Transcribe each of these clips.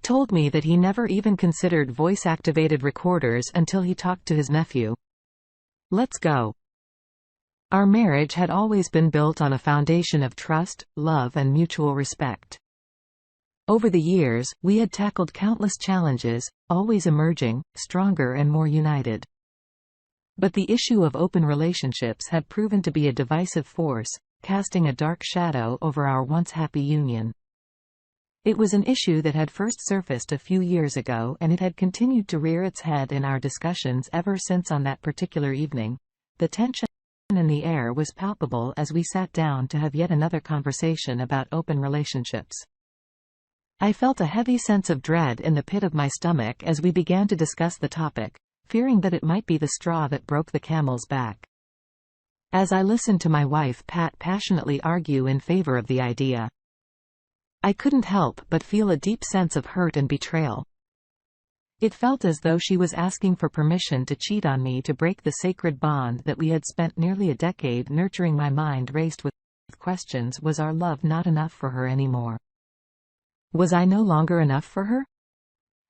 told me that he never even considered voice-activated recorders until he talked to his nephew. Let's go. Our marriage had always been built on a foundation of trust, love, and mutual respect. Over the years, we had tackled countless challenges, always emerging stronger and more united. But the issue of open relationships had proven to be a divisive force, casting a dark shadow over our once happy union. It was an issue that had first surfaced a few years ago, and it had continued to rear its head in our discussions ever since. On that particular evening, the tension in the air was palpable as we sat down to have yet another conversation about open relationships. I felt a heavy sense of dread in the pit of my stomach as we began to discuss the topic, fearing that it might be the straw that broke the camel's back. As I listened to my wife Pat passionately argue in favor of the idea, I couldn't help but feel a deep sense of hurt and betrayal. It felt as though she was asking for permission to cheat on me, to break the sacred bond that we had spent nearly a decade nurturing. My mind raced with questions. Was our love not enough for her anymore? Was I no longer enough for her?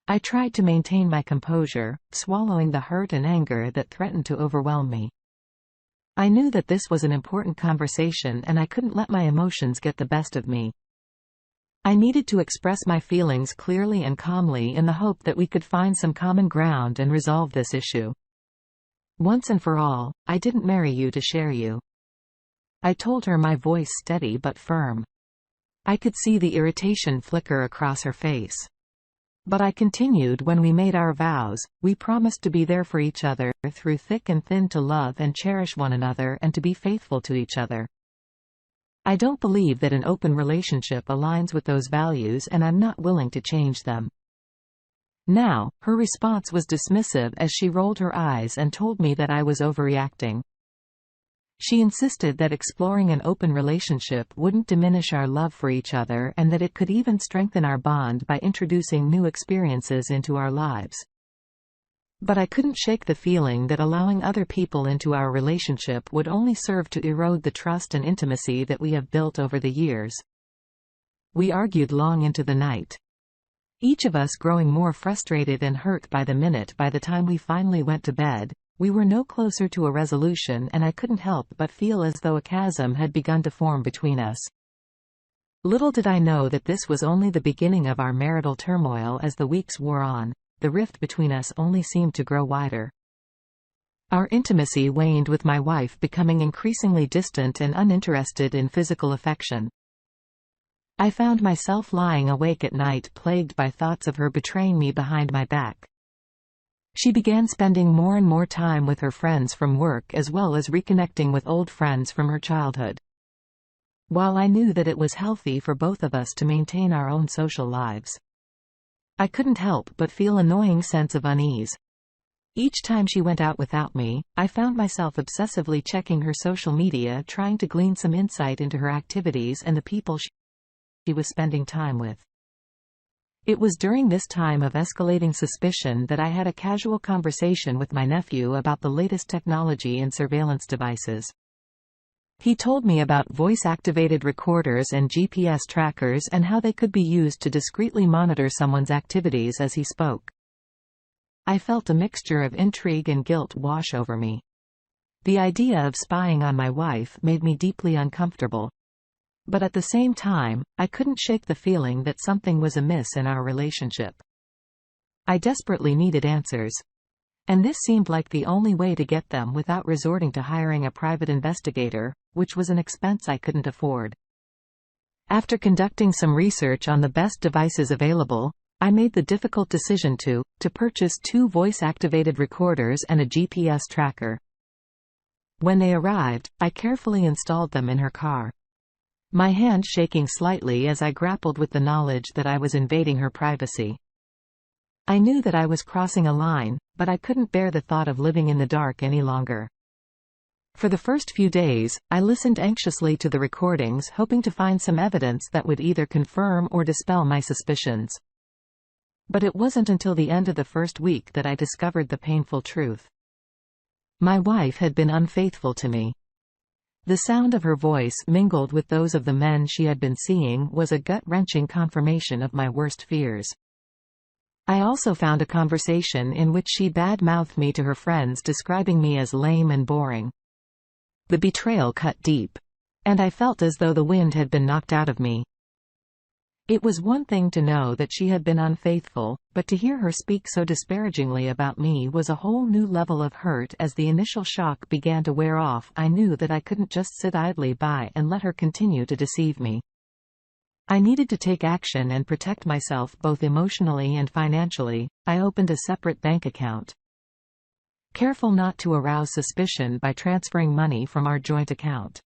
I tried to maintain my composure, swallowing the hurt and anger that threatened to overwhelm me. I knew that this was an important conversation and I couldn't let my emotions get the best of me. I needed to express my feelings clearly and calmly in the hope that we could find some common ground and resolve this issue. Once and for all, I didn't marry you to share you. I told her, my voice steady but firm. I could see the irritation flicker across her face. But I continued, when we made our vows, we promised to be there for each other through thick and thin, to love and cherish one another and to be faithful to each other. I don't believe that an open relationship aligns with those values, and I'm not willing to change them. Now, her response was dismissive as she rolled her eyes and told me that I was overreacting. She insisted that exploring an open relationship wouldn't diminish our love for each other, and that it could even strengthen our bond by introducing new experiences into our lives. But I couldn't shake the feeling that allowing other people into our relationship would only serve to erode the trust and intimacy that we have built over the years. We argued long into the night, each of us growing more frustrated and hurt by the minute. By the time we finally went to bed, we were no closer to a resolution, and I couldn't help but feel as though a chasm had begun to form between us. Little did I know that this was only the beginning of our marital turmoil. As the weeks wore on, the rift between us only seemed to grow wider. Our intimacy waned, with my wife becoming increasingly distant and uninterested in physical affection. I found myself lying awake at night, plagued by thoughts of her betraying me behind my back. She began spending more and more time with her friends from work, as well as reconnecting with old friends from her childhood. While I knew that it was healthy for both of us to maintain our own social lives, I couldn't help but feel an annoying sense of unease. Each time she went out without me, I found myself obsessively checking her social media, trying to glean some insight into her activities and the people she was spending time with. It was during this time of escalating suspicion that I had a casual conversation with my nephew about the latest technology in surveillance devices. He told me about voice-activated recorders and GPS trackers and how they could be used to discreetly monitor someone's activities as he spoke. I felt a mixture of intrigue and guilt wash over me. The idea of spying on my wife made me deeply uncomfortable. But at the same time, I couldn't shake the feeling that something was amiss in our relationship. I desperately needed answers. And this seemed like the only way to get them without resorting to hiring a private investigator, which was an expense I couldn't afford. After conducting some research on the best devices available, I made the difficult decision to purchase 2 voice-activated recorders and a GPS tracker. When they arrived, I carefully installed them in her car, my hand shaking slightly as I grappled with the knowledge that I was invading her privacy. I knew that I was crossing a line, but I couldn't bear the thought of living in the dark any longer. For the first few days, I listened anxiously to the recordings, hoping to find some evidence that would either confirm or dispel my suspicions. But it wasn't until the end of the first week that I discovered the painful truth. My wife had been unfaithful to me. The sound of her voice, mingled with those of the men she had been seeing, was a gut-wrenching confirmation of my worst fears. I also found a conversation in which she bad-mouthed me to her friends, describing me as lame and boring. The betrayal cut deep, and I felt as though the wind had been knocked out of me. It was one thing to know that she had been unfaithful, but to hear her speak so disparagingly about me was a whole new level of hurt. As the initial shock began to wear off, I knew that I couldn't just sit idly by and let her continue to deceive me. I needed to take action and protect myself both emotionally and financially. I opened a separate bank account, careful not to arouse suspicion by transferring money from our joint account.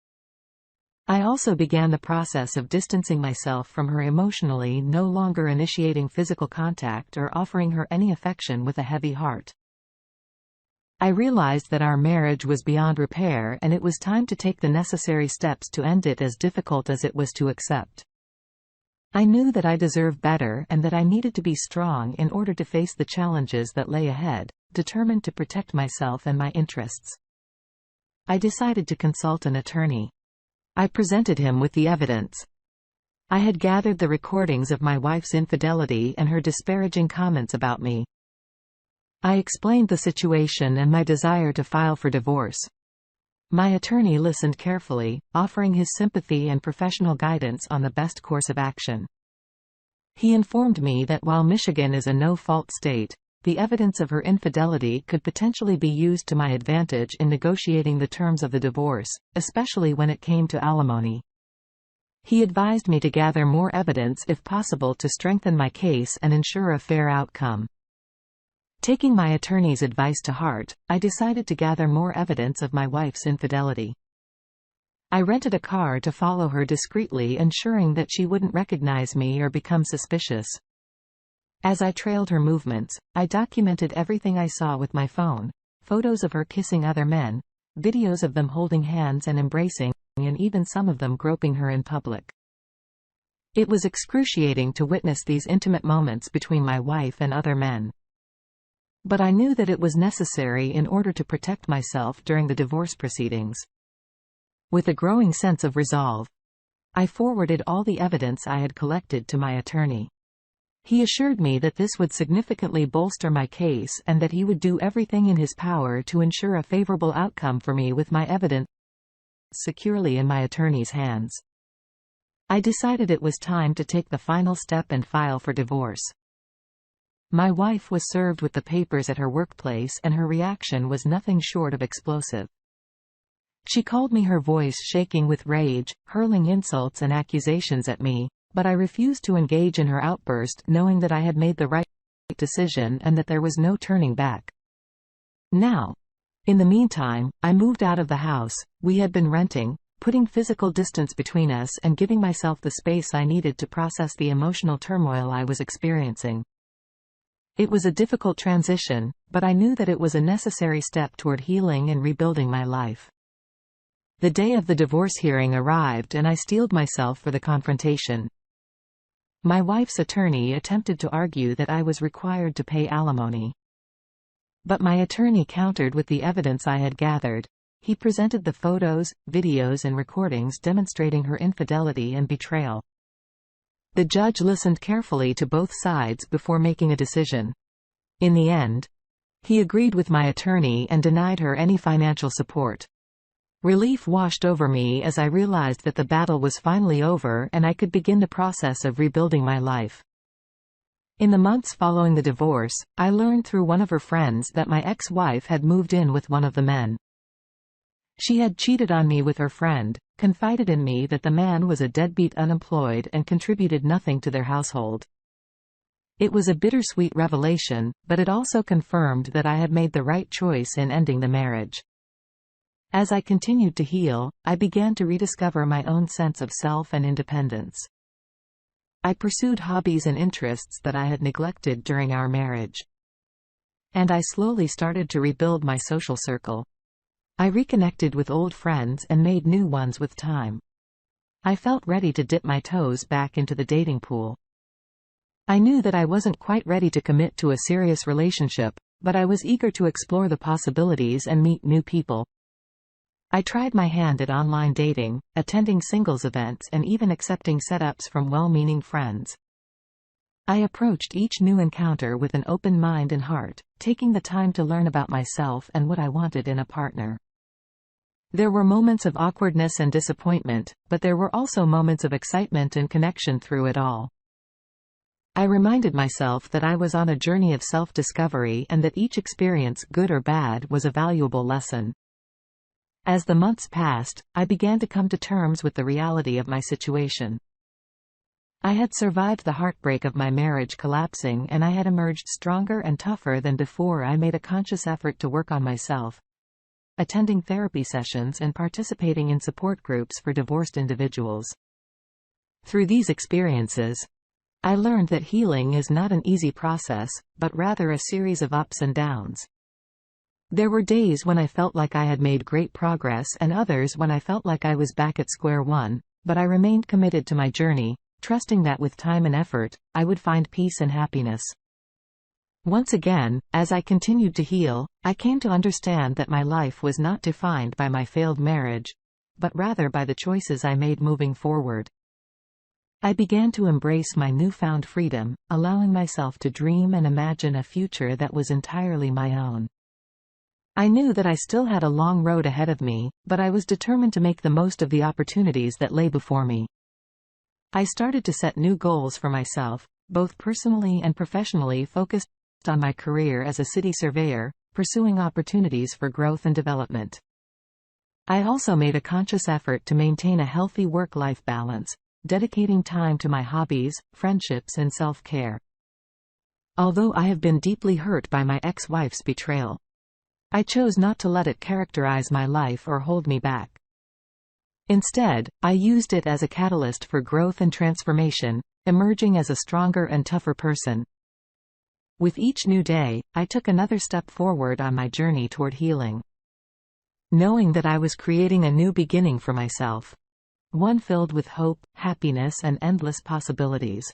I also began the process of distancing myself from her emotionally, no longer initiating physical contact or offering her any affection with a heavy heart. I realized that our marriage was beyond repair and it was time to take the necessary steps to end it, as difficult as it was to accept. I knew that I deserved better and that I needed to be strong in order to face the challenges that lay ahead, determined to protect myself and my interests. I decided to consult an attorney. I presented him with the evidence. I had gathered the recordings of my wife's infidelity and her disparaging comments about me. I explained the situation and my desire to file for divorce. My attorney listened carefully, offering his sympathy and professional guidance on the best course of action. He informed me that while Michigan is a no-fault state, the evidence of her infidelity could potentially be used to my advantage in negotiating the terms of the divorce, especially when it came to alimony. He advised me to gather more evidence if possible to strengthen my case and ensure a fair outcome. Taking my attorney's advice to heart, I decided to gather more evidence of my wife's infidelity. I rented a car to follow her discreetly, ensuring that she wouldn't recognize me or become suspicious. As I trailed her movements, I documented everything I saw with my phone: photos of her kissing other men, videos of them holding hands and embracing, and even some of them groping her in public. It was excruciating to witness these intimate moments between my wife and other men. But I knew that it was necessary in order to protect myself during the divorce proceedings. With a growing sense of resolve, I forwarded all the evidence I had collected to my attorney. He assured me that this would significantly bolster my case and that he would do everything in his power to ensure a favorable outcome for me with my evidence securely in my attorney's hands. I decided it was time to take the final step and file for divorce. My wife was served with the papers at her workplace and her reaction was nothing short of explosive. She called me, her voice shaking with rage, hurling insults and accusations at me, but I refused to engage in her outburst, knowing that I had made the right decision and that there was no turning back. Now, in the meantime, I moved out of the house we had been renting, putting physical distance between us and giving myself the space I needed to process the emotional turmoil I was experiencing. It was a difficult transition, but I knew that it was a necessary step toward healing and rebuilding my life. The day of the divorce hearing arrived and I steeled myself for the confrontation. My wife's attorney attempted to argue that I was required to pay alimony. But my attorney countered with the evidence I had gathered. He presented the photos, videos and recordings demonstrating her infidelity and betrayal. The judge listened carefully to both sides before making a decision. In the end, he agreed with my attorney and denied her any financial support. Relief washed over me as I realized that the battle was finally over and I could begin the process of rebuilding my life. In the months following the divorce, I learned through one of her friends that my ex-wife had moved in with one of the men. She had cheated on me with her friend, confided in me that the man was a deadbeat, unemployed, and contributed nothing to their household. It was a bittersweet revelation, but it also confirmed that I had made the right choice in ending the marriage. As I continued to heal, I began to rediscover my own sense of self and independence. I pursued hobbies and interests that I had neglected during our marriage. And I slowly started to rebuild my social circle. I reconnected with old friends and made new ones with time. I felt ready to dip my toes back into the dating pool. I knew that I wasn't quite ready to commit to a serious relationship, but I was eager to explore the possibilities and meet new people. I tried my hand at online dating, attending singles events and even accepting setups from well-meaning friends. I approached each new encounter with an open mind and heart, taking the time to learn about myself and what I wanted in a partner. There were moments of awkwardness and disappointment, but there were also moments of excitement and connection through it all. I reminded myself that I was on a journey of self-discovery and that each experience, good or bad, was a valuable lesson. As the months passed, I began to come to terms with the reality of my situation. I had survived the heartbreak of my marriage collapsing, and I had emerged stronger and tougher than before. I made a conscious effort to work on myself, attending therapy sessions and participating in support groups for divorced individuals. Through these experiences, I learned that healing is not an easy process, but rather a series of ups and downs. There were days when I felt like I had made great progress and others when I felt like I was back at square one, but I remained committed to my journey, trusting that with time and effort, I would find peace and happiness. Once again, as I continued to heal, I came to understand that my life was not defined by my failed marriage, but rather by the choices I made moving forward. I began to embrace my newfound freedom, allowing myself to dream and imagine a future that was entirely my own. I knew that I still had a long road ahead of me, but I was determined to make the most of the opportunities that lay before me. I started to set new goals for myself, both personally and professionally, focused on my career as a city surveyor, pursuing opportunities for growth and development. I also made a conscious effort to maintain a healthy work-life balance, dedicating time to my hobbies, friendships and self-care. Although I have been deeply hurt by my ex-wife's betrayal, I chose not to let it characterize my life or hold me back. Instead, I used it as a catalyst for growth and transformation, emerging as a stronger and tougher person. With each new day, I took another step forward on my journey toward healing, knowing that I was creating a new beginning for myself, one filled with hope, happiness and endless possibilities.